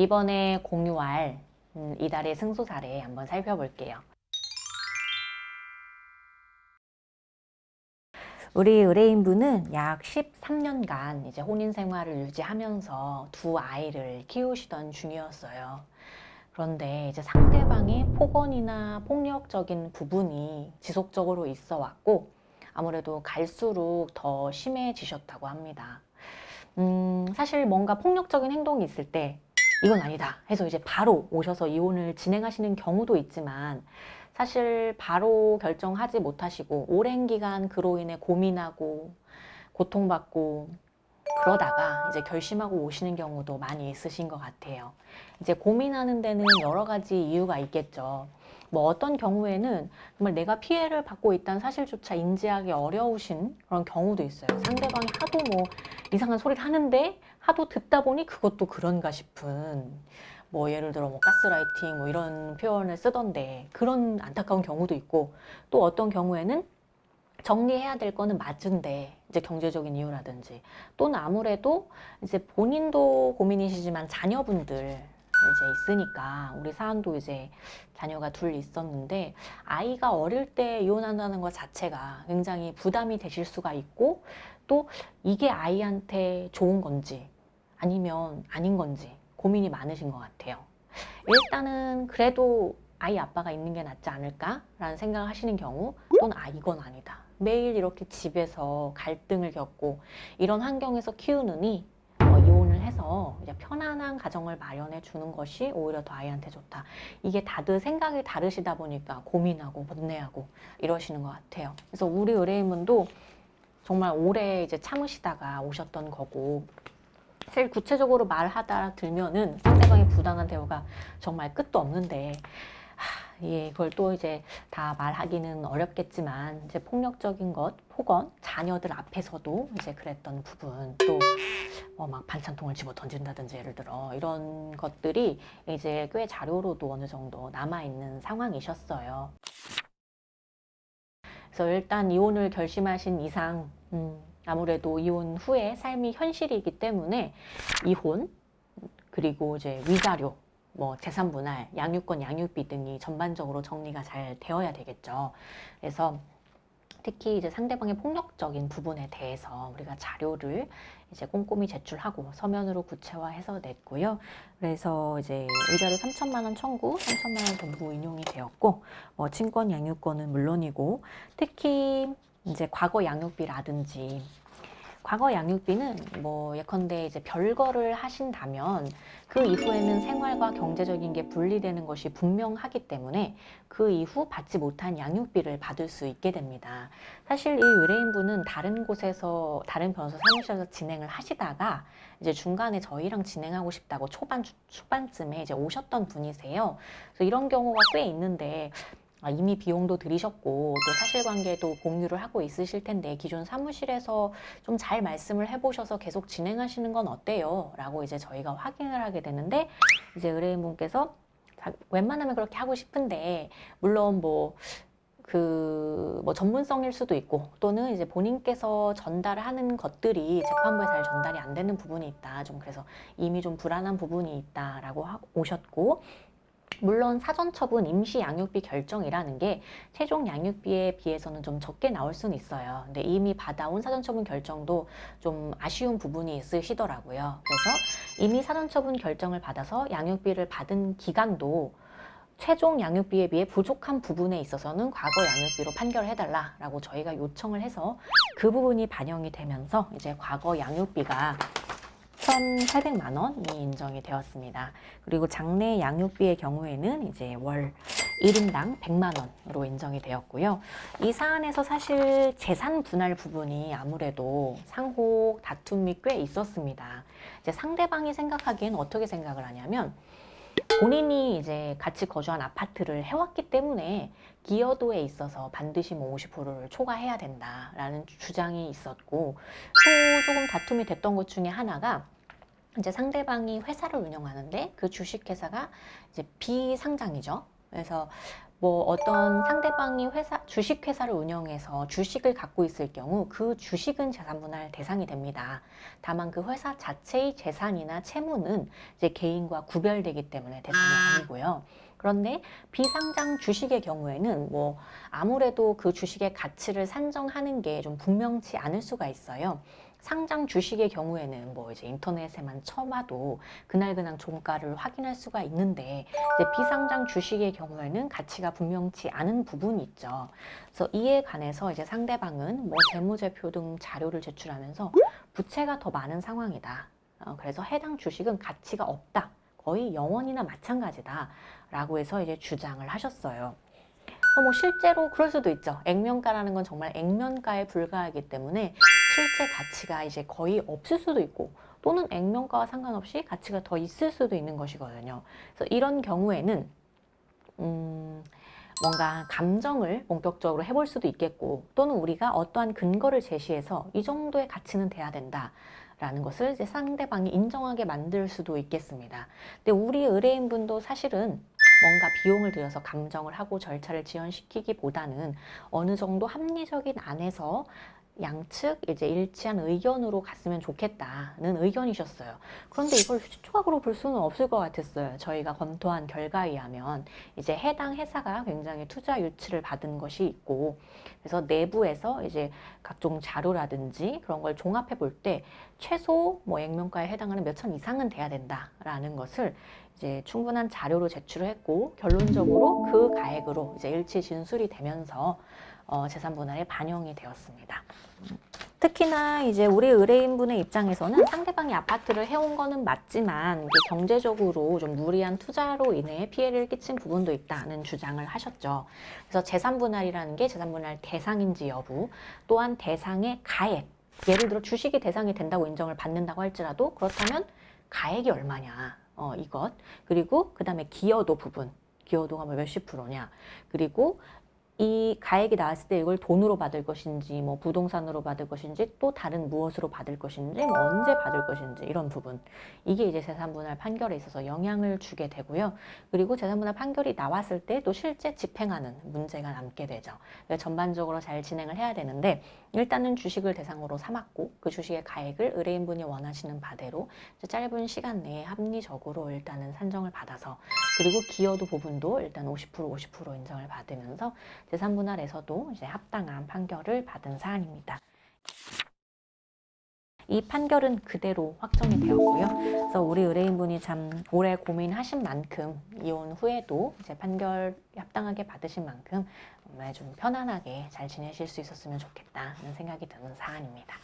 이번에 공유할 이달의 승소 사례 한번 살펴볼게요. 우리 의뢰인분은 약 13년간 이제 혼인 생활을 유지하면서 두 아이를 키우시던 중이었어요. 그런데 이제 상대방의 폭언이나 폭력적인 부분이 지속적으로 있어 왔고, 아무래도 갈수록 더 심해지셨다고 합니다. 사실 뭔가 폭력적인 행동이 있을 때 이건 아니다 해서 이제 바로 오셔서 이혼을 진행하시는 경우도 있지만, 사실 바로 결정하지 못하시고 오랜 기간 그로 인해 고민하고 고통받고 그러다가 이제 결심하고 오시는 경우도 많이 있으신 것 같아요. 이제 고민하는 데는 여러 가지 이유가 있겠죠. 뭐 어떤 경우에는 정말 내가 피해를 받고 있다는 사실조차 인지하기 어려우신 그런 경우도 있어요. 상대방이 하도 뭐 이상한 소리를 하는데 하도 듣다 보니 그것도 그런가 싶은, 뭐 예를 들어 뭐 가스라이팅 뭐 이런 표현을 쓰던데 그런 안타까운 경우도 있고, 또 어떤 경우에는 정리해야 될 거는 맞은데 이제 경제적인 이유라든지, 또는 아무래도 이제 본인도 고민이시지만 자녀분들 이제 있으니까, 우리 사안도 이제 자녀가 둘 있었는데 아이가 어릴 때 이혼한다는 것 자체가 굉장히 부담이 되실 수가 있고, 또 이게 아이한테 좋은 건지 아니면 아닌 건지 고민이 많으신 것 같아요. 일단은 그래도 아이 아빠가 있는 게 낫지 않을까라는 생각을 하시는 경우, 또는 이건 아니다, 매일 이렇게 집에서 갈등을 겪고 이런 환경에서 키우느니 이혼을 해서 이제 편안한 가정을 마련해 주는 것이 오히려 더 아이한테 좋다. 이게 다들 생각이 다르시다 보니까 고민하고 못내하고 이러시는 것 같아요. 그래서 우리 의뢰인분도 정말 오래 이제 참으시다가 오셨던 거고, 사실 구체적으로 말하다 들면은 상대방의 부당한 대우가 정말 끝도 없는데, 예, 그걸 또 이제 다 말하기는 어렵겠지만, 이제 폭력적인 것, 폭언, 자녀들 앞에서도 이제 그랬던 부분, 또 막 반찬통을 집어 던진다든지 예를 들어 이런 것들이 이제 꽤 자료로도 어느 정도 남아있는 상황이셨어요. 그래서 일단 이혼을 결심하신 이상, 아무래도 이혼 후에 삶이 현실이기 때문에 이혼, 그리고 이제 위자료, 뭐 재산 분할, 양육권, 양육비 등이 전반적으로 정리가 잘 되어야 되겠죠. 그래서 특히 이제 상대방의 폭력적인 부분에 대해서 우리가 자료를 이제 꼼꼼히 제출하고 서면으로 구체화해서 냈고요. 그래서 이제 위자료 3천만 원 청구, 3천만 원 전부 인용이 되었고, 뭐 친권 양육권은 물론이고, 특히 이제 과거 양육비라든지, 과거 양육비는 뭐 예컨대 이제 별거를 하신다면 그 이후에는 생활과 경제적인 게 분리되는 것이 분명하기 때문에 그 이후 받지 못한 양육비를 받을 수 있게 됩니다. 사실 이 의뢰인분은 다른 곳에서, 다른 변호사 사무실에서 진행을 하시다가 이제 중간에 저희랑 진행하고 싶다고 초반쯤에 이제 오셨던 분이세요. 그래서 이런 경우가 꽤 있는데, 이미 비용도 들이셨고 또 사실관계도 공유를 하고 있으실 텐데 기존 사무실에서 좀 잘 말씀을 해보셔서 계속 진행하시는 건 어때요? 라고 이제 저희가 확인을 하게 되는데, 이제 의뢰인분께서 웬만하면 그렇게 하고 싶은데, 물론 뭐 전문성일 수도 있고, 또는 이제 본인께서 전달하는 것들이 재판부에 잘 전달이 안 되는 부분이 있다, 좀 그래서 이미 좀 불안한 부분이 있다라고 오셨고, 물론 사전처분 임시 양육비 결정이라는 게 최종 양육비에 비해서는 좀 적게 나올 수는 있어요. 근데 이미 받아온 사전처분 결정도 좀 아쉬운 부분이 있으시더라고요. 그래서 이미 사전처분 결정을 받아서 양육비를 받은 기간도 최종 양육비에 비해 부족한 부분에 있어서는 과거 양육비로 판결해달라라고 저희가 요청을 해서 그 부분이 반영이 되면서 이제 과거 양육비가 1,800만 원이 인정이 되었습니다. 그리고 장래 양육비의 경우에는 이제 월 1인당 100만 원으로 인정이 되었고요. 이 사안에서 사실 재산 분할 부분이 아무래도 상호 다툼이 꽤 있었습니다. 이제 상대방이 생각하기에는 어떻게 생각을 하냐면, 본인이 이제 같이 거주한 아파트를 해왔기 때문에 기여도에 있어서 반드시 뭐 50%를 초과해야 된다라는 주장이 있었고, 또 조금 다툼이 됐던 것 중에 하나가, 이제 상대방이 회사를 운영하는데 그 주식회사가 이제 비상장이죠. 그래서 뭐 어떤 상대방이 주식회사를 운영해서 주식을 갖고 있을 경우 그 주식은 재산분할 대상이 됩니다. 다만 그 회사 자체의 재산이나 채무는 이제 개인과 구별되기 때문에 대상이 아니고요. 그런데 비상장 주식의 경우에는 뭐 아무래도 그 주식의 가치를 산정하는 게 좀 분명치 않을 수가 있어요. 상장 주식의 경우에는 뭐 이제 인터넷에만 쳐봐도 그날그날 종가를 확인할 수가 있는데 이제 비상장 주식의 경우에는 가치가 분명치 않은 부분이 있죠. 그래서 이에 관해서 이제 상대방은 뭐 재무제표 등 자료를 제출하면서 부채가 더 많은 상황이다. 그래서 해당 주식은 가치가 없다. 거의 영원이나 마찬가지다. 라고 해서 이제 주장을 하셨어요. 뭐 실제로 그럴 수도 있죠. 액면가라는 건 정말 액면가에 불과하기 때문에 실제 가치가 이제 거의 없을 수도 있고 또는 액면가와 상관없이 가치가 더 있을 수도 있는 것이거든요. 그래서 이런 경우에는 뭔가 감정을 본격적으로 해볼 수도 있겠고 또는 우리가 어떠한 근거를 제시해서 이 정도의 가치는 돼야 된다. 라는 것을 이제 상대방이 인정하게 만들 수도 있겠습니다. 근데 우리 의뢰인분도 사실은 뭔가 비용을 들여서 감정을 하고 절차를 지연시키기보다는 어느 정도 합리적인 안에서 양측 이제 일치한 의견으로 갔으면 좋겠다는 의견이셨어요. 그런데 이걸 수초각으로 볼 수는 없을 것 같았어요. 저희가 검토한 결과에 의하면 이제 해당 회사가 굉장히 투자 유치를 받은 것이 있고 그래서 내부에서 이제 각종 자료라든지 그런 걸 종합해 볼 때 최소 뭐 액면가에 해당하는 몇천 이상은 돼야 된다라는 것을 이제 충분한 자료로 제출을 했고 결론적으로 그 가액으로 이제 일치 진술이 되면서 재산 분할에 반영이 되었습니다. 특히나 이제 우리 의뢰인분의 입장에서는 상대방이 아파트를 해온 거는 맞지만 이게 경제적으로 좀 무리한 투자로 인해 피해를 끼친 부분도 있다는 주장을 하셨죠. 그래서 재산 분할이라는 게 재산 분할 대상인지 여부, 또한 대상의 가액, 예를 들어 주식이 대상이 된다고 인정을 받는다고 할지라도 그렇다면 가액이 얼마냐, 이것. 그리고 그 다음에 기여도 부분, 기여도가 뭐 몇십 프로냐. 그리고 이 가액이 나왔을 때 이걸 돈으로 받을 것인지 뭐 부동산으로 받을 것인지 또 다른 무엇으로 받을 것인지 뭐 언제 받을 것인지 이런 부분 이게 이제 재산분할 판결에 있어서 영향을 주게 되고요. 그리고 재산분할 판결이 나왔을 때 또 실제 집행하는 문제가 남게 되죠. 전반적으로 잘 진행을 해야 되는데 일단은 주식을 대상으로 삼았고 그 주식의 가액을 의뢰인분이 원하시는 바대로 짧은 시간 내에 합리적으로 일단은 산정을 받아서 그리고 기여도 부분도 일단 50% 인정을 받으면서 재산분할에서도 이제 합당한 판결을 받은 사안입니다. 이 판결은 그대로 확정이 되었고요. 그래서 우리 의뢰인분이 참 오래 고민하신 만큼 이혼 후에도 이제 판결 합당하게 받으신 만큼 정말 좀 편안하게 잘 지내실 수 있었으면 좋겠다는 생각이 드는 사안입니다.